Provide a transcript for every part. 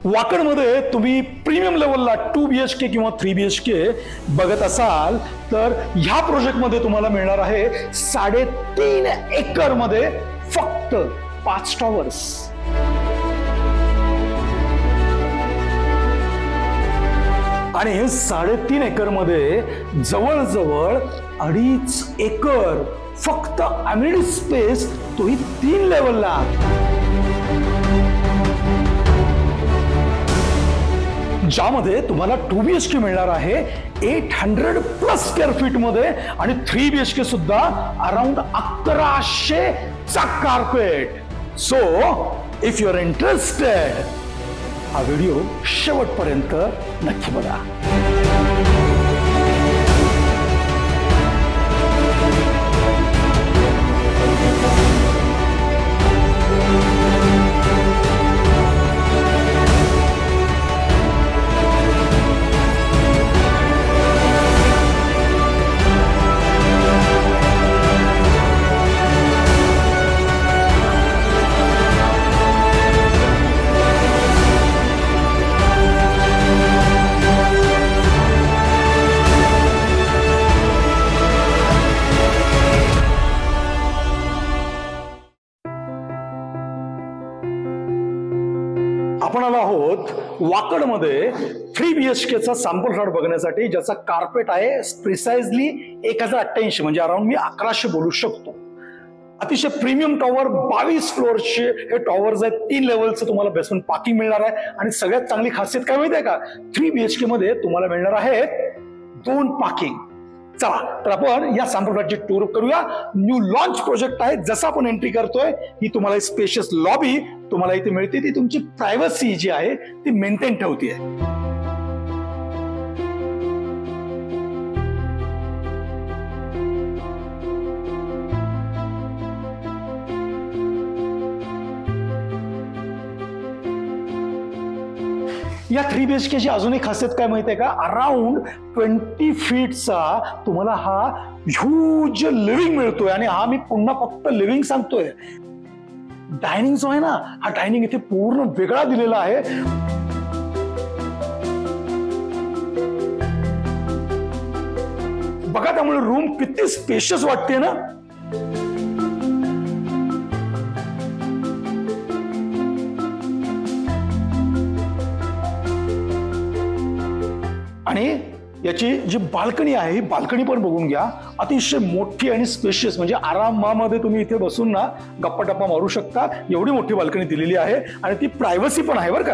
वाकडमध्ये तुम्ही प्रीमियम लेवलला 2 BHK किंवा 3 BHK बघत असाल तर ह्या प्रोजेक्टमध्ये तुम्हाला मिळणार आहे 3.5 एकर मध्ये फक्त 5 टॉवर्स. आणि 3.5 एकर मध्ये जवळजवळ 2.5 एकर फक्त अम्युनिटी स्पेस, तोही 3 लेवलला. ज्यामध्ये तुम्हाला 2 BHK मिळणार आहे 800+ स्क्वेअर फीट मध्ये आणि 3 BHK सुद्धा अराउंड 1100 चा carpet. So if you are interested, हा व्हिडिओ शेवटपर्यंत नक्की बघा. आपण आलो आहोत वाकडमध्ये 3 BHKचा सॅम्पल फ्लॅट बघण्यासाठी, ज्याचा कार्पेट आहे प्रिसाइजली 1088, म्हणजे अराउंड मी 1100 बोलू शकतो. अतिशय प्रीमियम टॉवर, 22 फ्लोअरचे हे टॉवर्स आहेत. 3 लेवलचं तुम्हाला बेसमेंट पार्किंग मिळणार आहे. आणि सगळ्यात चांगली खासियत काय माहिती आहे का, 3 BHK मध्ये तुम्हाला मिळणार आहे 2 पार्किंग. चला तर आपण या सॅम्पल फ्लॅटची टूर करूया. न्यू लॉन्च प्रोजेक्ट आहे. जसं आपण एंट्री करतोय, ही तुम्हाला स्पेशियस लॉबी तुम्हाला इथे मिळते. ती तुमची प्रायव्हसी जी आहे ती मेंटेन ठेवते. या 3 BHKची अजून एक खासियत काय माहिती आहे का, अराउंड 20 फीटचा तुम्हाला हा ह्यूज लिव्हिंग मिळतोय. आणि हा मी पुन्हा फक्त लिव्हिंग सांगतोय. डायनिंग जो आहे ना, हा डायनिंग इथे पूर्ण वेगळा दिलेला आहे. बघा, त्यामुळे रूम किती स्पेशियस वाटते ना. आणि याची जी बाल्कनी आहे, ही बाल्कनी पण बघून घ्या. अतिशय मोठी आणि स्पेशियस, म्हणजे आरामामध्ये तुम्ही इथे बसून ना गप्पा टप्पा मारू शकता. एवढी मोठी बाल्कनी दिलेली आहे. आणि ती प्रायव्हसी पण आहे बरं का.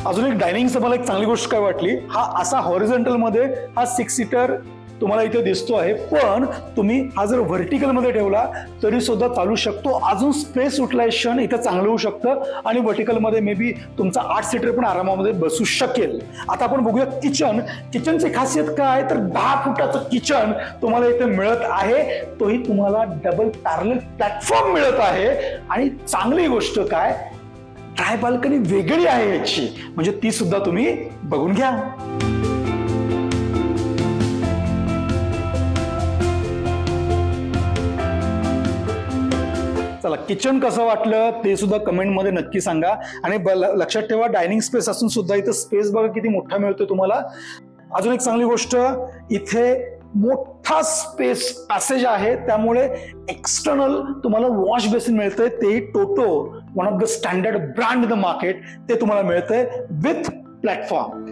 अजून एक डायनिंगचं मला एक चांगली गोष्ट काय वाटली, हा असा हॉरिझॉन्टल मध्ये हा 6 सीटर तुम्हाला इथे दिसतो आहे. पण तुम्ही हा जर व्हर्टिकल मध्ये ठेवला तरी सुद्धा चालू शकतो. अजून स्पेस युटिलायझेशन इथे चांगलं होऊ शकतं. आणि व्हर्टिकल मध्ये मे बी तुमचा 8 सीटर पण आरामामध्ये बसू शकेल. आता आपण बघूया किचन. किचनची खासियत काय, तर 10 फुटाचं किचन तुम्हाला इथे मिळत आहे. तोही तुम्हाला डबल पॅरलल प्लॅटफॉर्म मिळत आहे. आणि चांगली गोष्ट काय, ड्राय बाल्कनी वेगळी आहे याची, म्हणजे ती सुद्धा तुम्ही बघून घ्या. चला, किचन कसं वाटलं ते सुद्धा कमेंट मध्ये नक्की सांगा. आणि लक्षात ठेवा, डायनिंग स्पेस असून सुद्धा इथे स्पेस बघा किती मोठा मिळतोय तुम्हाला. अजून एक चांगली गोष्ट, इथे मोठा स्पेस पॅसेज आहे. त्यामुळे एक्सटर्नल तुम्हाला वॉश बेसिन मिळतंय. तेही Toto, one of the standard brand in the market, ते तुम्हाला मिळतंय विथ प्लॅटफॉर्म.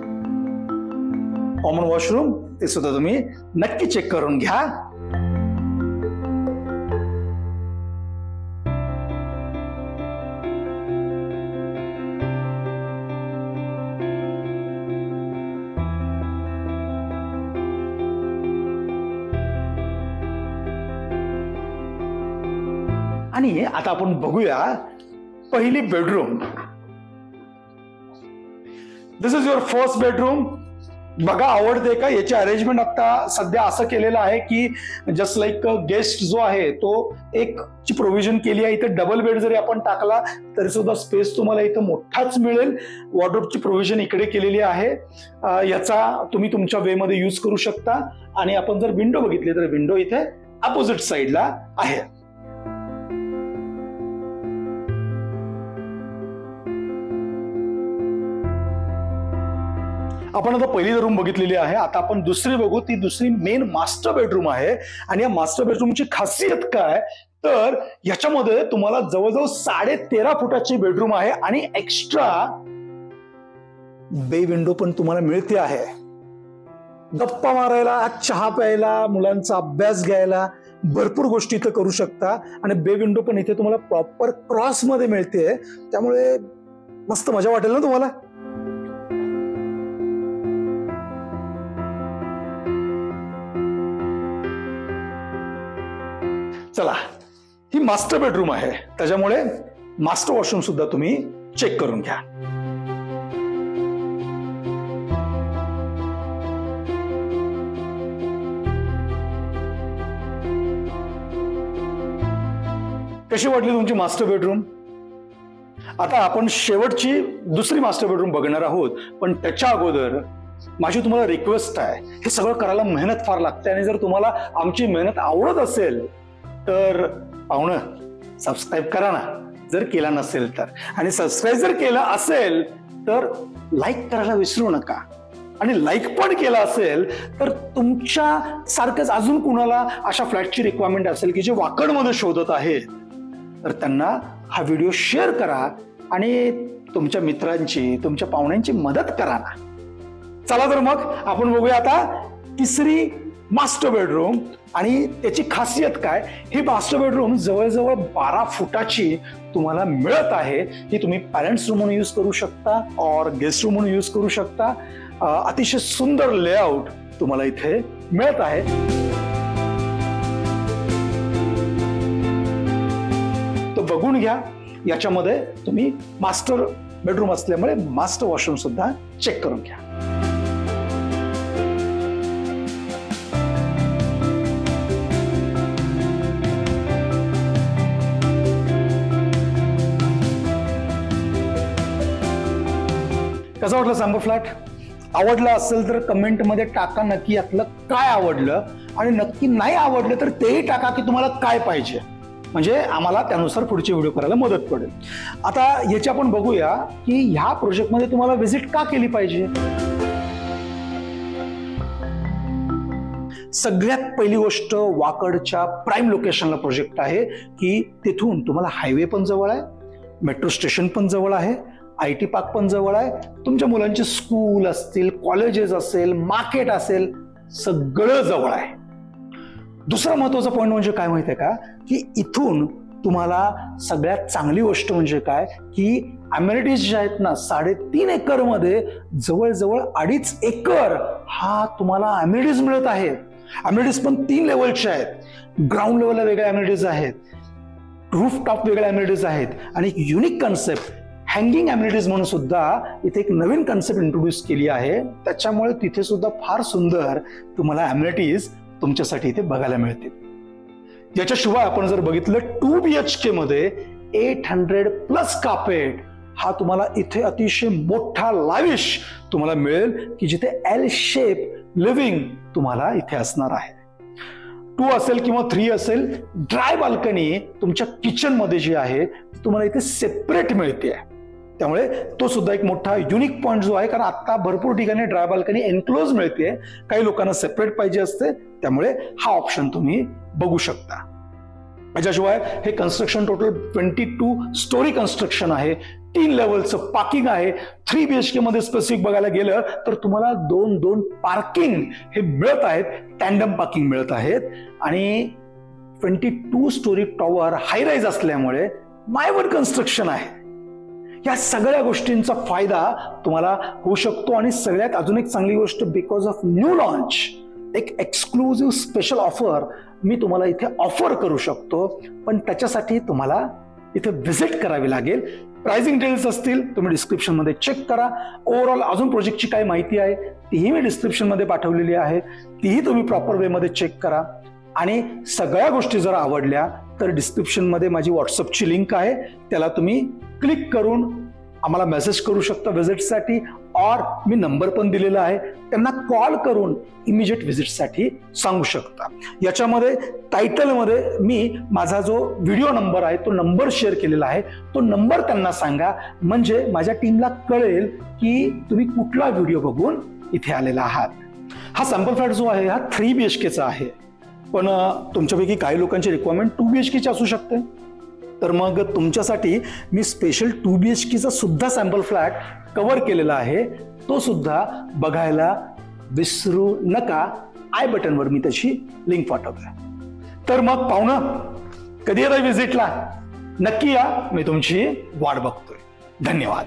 कॉमन वॉशरूम ते सुद्धा तुम्ही नक्की चेक करून घ्या. आणि आता आपण बघूया पहिली bedroom. This is your first bedroom. बघा, आवडते का? याची अरेंजमेंट आता सध्या असं केलेलं आहे की जस्ट लाईक गेस्ट जो आहे तो एक ची प्रोव्हिजन केली आहे. इथे डबल बेड जरी आपण टाकला तरी सुद्धा स्पेस तुम्हाला इथं मोठाच मिळेल. वॉर्डरोबची प्रोव्हिजन इकडे केलेली आहे. याचा तुम्ही तुमच्या वे मध्ये यूज करू शकता. आणि आपण जर विंडो बघितली तर विंडो इथे अपोजिट साइडला आहे. आपण आता पहिली रूम बघितलेली आहे, आता आपण दुसरी बघू. ती दुसरी मेन मास्टर बेडरूम आहे. आणि या मास्टर बेडरूमची खासियत काय, तर याच्यामध्ये तुम्हाला जवळजवळ 13.5 फुटाची बेडरूम आहे आणि एक्स्ट्रा बे विंडो पण तुम्हाला मिळते आहे. गप्पा मारायला, चहा प्यायला, मुलांचा अभ्यास घ्यायला भरपूर गोष्टी इथे करू शकता. आणि बे विंडो पण इथे तुम्हाला प्रॉपर क्रॉस मध्ये मिळते, त्यामुळे मस्त मजा वाटेल ना तुम्हाला. चला, ही मास्टर बेडरूम आहे, त्याच्यामुळे मास्टर वॉशरूम सुद्धा तुम्ही चेक करून घ्या. कशी वाटली तुमची मास्टर बेडरूम? आता आपण शेवटची दुसरी मास्टर बेडरूम बघणार आहोत, पण त्याच्या अगोदर माझी तुम्हाला रिक्वेस्ट आहे. हे सगळं करायला मेहनत फार लागते, आणि जर तुम्हाला आमची मेहनत आवडत असेल तर पाहुणं सबस्क्राईब करा ना, जर केला नसेल तर. आणि सबस्क्राईब जर केला असेल तर लाईक करायला विसरू नका. आणि लाईक पण केला असेल तर तुमच्या सारखंच अजून कुणाला अशा फ्लॅटची रिक्वायरमेंट असेल की जे वाकडमध्ये शोधत आहेत, तर त्यांना हा व्हिडिओ शेअर करा आणि तुमच्या मित्रांची, तुमच्या पाहुण्यांची मदत करा ना. चला तर मग आपण बघूया आता तिसरी मास्टर बेडरूम आणि त्याची खासियत काय. ही मास्टर बेडरूम जवळजवळ 12 फुटाची तुम्हाला मिळत आहे. ही तुम्ही पॅरेंट्स रूम म्हणून यूज करू शकता और गेस्ट रूम म्हणून यूज करू शकता. अतिशय सुंदर लेआउट तुम्हाला इथे मिळत आहे. तो बघून घ्या. याच्यामध्ये तुम्ही मास्टर बेडरूम असल्यामुळे मास्टर वॉशरूम सुद्धा चेक करून घ्या. कसा वाटला सांबो फ्लॅट? आवडला असेल तर कमेंटमध्ये टाका नक्की यातलं काय आवडलं, आणि नक्की नाही आवडलं तर तेही टाका की तुम्हाला काय पाहिजे, म्हणजे आम्हाला त्यानुसार पुढचे व्हिडिओ करायला मदत पडेल. आता याची आपण बघूया की ह्या प्रोजेक्टमध्ये तुम्हाला व्हिजिट का केली पाहिजे. सगळ्यात पहिली गोष्ट, वाकडच्या प्राईम लोकेशनला प्रोजेक्ट आहे की तिथून तुम्हाला हायवे पण जवळ आहे, मेट्रो स्टेशन पण जवळ आहे, IT पार्क पण जवळ आहे, तुमच्या मुलांचे स्कूल असतील, कॉलेजेस असेल, मार्केट असेल, सगळं जवळ आहे. दुसरा महत्वाचा पॉईंट म्हणजे काय माहिती आहे का, की इथून तुम्हाला सगळ्यात चांगली गोष्ट म्हणजे काय की अमेनिटीज ज्या आहेत ना, 3.5 एकर मध्ये जवळजवळ 2.5 एकर हा तुम्हाला अमेनिटीज मिळत आहेत. अमेनिटीज पण 3 लेवलच्या आहेत. ग्राउंड लेवलला वेगळ्या अमेनिटीज आहेत, रूफटॉप वेगळ्या अमेनिटीज आहेत, आणि एक युनिक कन्सेप्ट हँगिंग अमेनिटीज म्हणून सुद्धा इथे एक नवीन कन्सेप्ट इंट्रोड्यूस केली आहे. त्याच्यामुळे तिथे सुद्धा फार सुंदर तुम्हाला अमेनिटीज तुमच्यासाठी इथे बघायला मिळतील. याच्याशिवाय आपण जर बघितलं 2 BHK मध्ये 800+ कार्पेट हा तुम्हाला इथे अतिशय मोठा लाविश तुम्हाला मिळेल की जिथे L शेप लिव्हिंग तुम्हाला इथे असणार आहे. 2 असेल किंवा 3 असेल, ड्राय बाल्कनी तुमच्या किचन मध्ये जी आहे तुम्हाला इथे सेपरेट मिळते. त्यामुळे तो सुद्धा एक मोठा युनिक पॉइंट जो आहे, कारण आता भरपूर ठिकाणी ड्राय बाल्कनी एनक्लोज मिळते, काही लोकांना सेपरेट पाहिजे असते, त्यामुळे हा ऑप्शन तुम्ही बघू शकता. याच्याशिवाय हे कन्स्ट्रक्शन टोटल 22 स्टोरी कन्स्ट्रक्शन आहे. 3 लेवलचं पार्किंग आहे. 3 BHK मध्ये स्पेसिफिक बघायला गेलं तर तुम्हाला 2 पार्किंग हे मिळत आहेत, टँडम पार्किंग मिळत आहेत. आणि 22 स्टोरी टॉवर हाय राईज असल्यामुळे मायवड कन्स्ट्रक्शन आहे. या सगळ्या गोष्टींचा फायदा तुम्हाला होऊ शकतो. आणि सगळ्यात अजून एक चांगली गोष्ट, बिकॉज ऑफ न्यू लॉन्च एक एक्सक्लुझिव्ह स्पेशल ऑफर मी तुम्हाला इथे ऑफर करू शकतो, पण त्याच्यासाठी तुम्हाला इथे व्हिजिट करावी लागेल. प्राइसिंग डिटेल्स असतील तुम्ही डिस्क्रिप्शन मध्ये चेक करा. ओव्हरऑल अजून प्रोजेक्टची काय माहिती आहे तीही मी डिस्क्रिप्शन मध्ये पाठवलेली आहे, तीही तुम्ही प्रॉपर वे मध्ये चेक करा. आणि सगळ्या गोष्टी जर आवडल्या तर डिस्क्रिप्शन मध्ये माझी व्हॉट्सअपची लिंक आहे, त्याला तुम्ही क्लिक करून आम्हाला मेसेज करू शकता व्हिजिटसाठी, और मी नंबर पण दिलेला आहे, त्यांना कॉल करून इमिजिएट व्हिजिटसाठी सांगू शकता. याच्यामध्ये टायटलमध्ये मी माझा जो व्हिडिओ नंबर आहे तो नंबर शेअर केलेला आहे, तो नंबर त्यांना सांगा, म्हणजे माझ्या टीमला कळेल की तुम्ही कुठला व्हिडिओ बघून इथे आलेला आहात. हा सॅम्पल फ्लॅट जो आहे हा 3 BHK चा आहे, पण तुमच्यापैकी काही लोकांची रिक्वायरमेंट 2 BHK ची असू शकते. तर मग तुमच्यासाठी मी स्पेशल 2 BHK चा सुद्धा सॅम्पल फ्लॅट कव्हर केलेला आहे. तो सुद्धा बघायला विसरू नका. आय बटनवर मी त्याची लिंक पाठवतोय. तर मग पाहुणं, कधी येताय व्हिजिटला? नक्की या, मी तुमची वाट बघतोय. धन्यवाद.